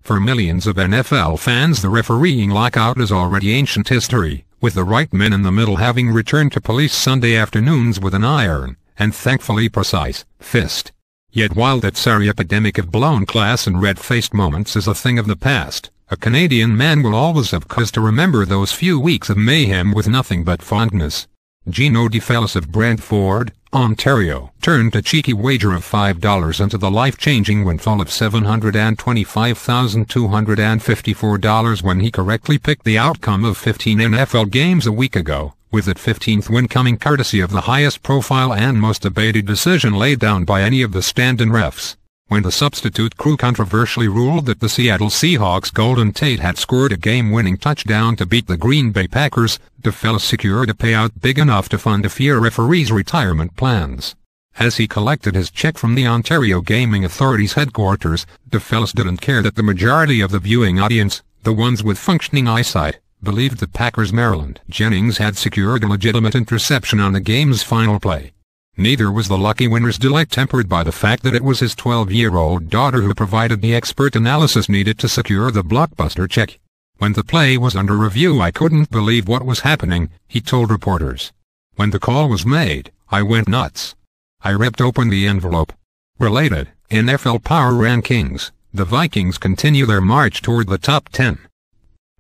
For millions of NFL fans, the refereeing lockout is already ancient history, with the right men in the middle having returned to police Sunday afternoons with an iron, and thankfully precise, fist. Yet while that sorry epidemic of blown class and red-faced moments is a thing of the past, a Canadian man will always have cause to remember those few weeks of mayhem with nothing but fondness. Gino DeFellis of Brantford, Ontario, turned a cheeky wager of $5 into the life-changing windfall of $725,254 when he correctly picked the outcome of 15 NFL games a week ago, with that 15th win coming courtesy of the highest profile and most debated decision laid down by any of the stand-in refs. When the substitute crew controversially ruled that the Seattle Seahawks' Golden Tate had scored a game-winning touchdown to beat the Green Bay Packers, DeFellis secured a payout big enough to fund a few referees' retirement plans. As he collected his check from the Ontario Gaming Authority's headquarters, DeFellis didn't care that the majority of the viewing audience, the ones with functioning eyesight, believed that Packers' Maryland Jennings had secured a legitimate interception on the game's final play. Neither was the lucky winner's delight tempered by the fact that it was his 12-year-old daughter who provided the expert analysis needed to secure the blockbuster check. When the play was under review, I couldn't believe what was happening, he told reporters. When the call was made, I went nuts. I ripped open the envelope. Related, NFL Power Rankings, the Vikings continue their march toward the top 10.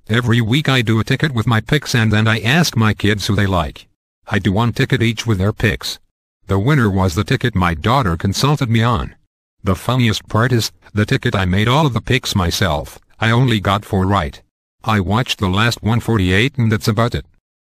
Every week I do a ticket with my picks and then I ask my kids who they like. I do one ticket each with their picks. The winner was the ticket my daughter consulted me on. The funniest part is, the ticket I made all of the picks myself, I only got 4 right. I watched the last 148 and that's about it.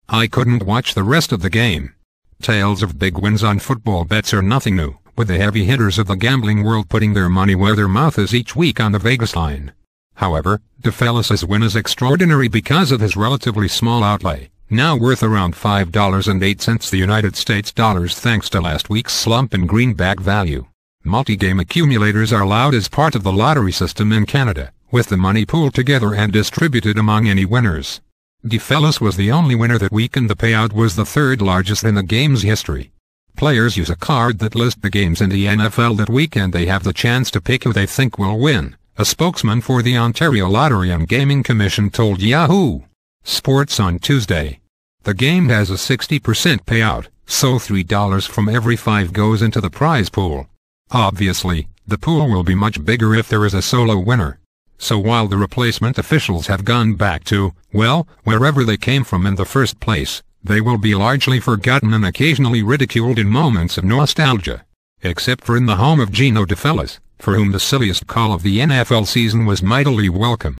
I couldn't watch the rest of the game. Tales of big wins on football bets are nothing new, with the heavy hitters of the gambling world putting their money where their mouth is each week on the Vegas line. However, DeFellis' win is extraordinary because of his relatively small outlay, now worth around $5.08 the United States dollars thanks to last week's slump in greenback value. Multi-game accumulators are allowed as part of the lottery system in Canada, with the money pooled together and distributed among any winners. DeFellis was the only winner that week and the payout was the third largest in the game's history. Players use a card that lists the games in the NFL that week and they have the chance to pick who they think will win, a spokesman for the Ontario Lottery and Gaming Commission told Yahoo Sports on Tuesday. The game has a 60% payout, so $3 from every 5 goes into the prize pool. Obviously, the pool will be much bigger if there is a solo winner. So while the replacement officials have gone back to, well, wherever they came from in the first place, they will be largely forgotten and occasionally ridiculed in moments of nostalgia. Except for in the home of Gino DeFellis, for whom the silliest call of the NFL season was mightily welcome.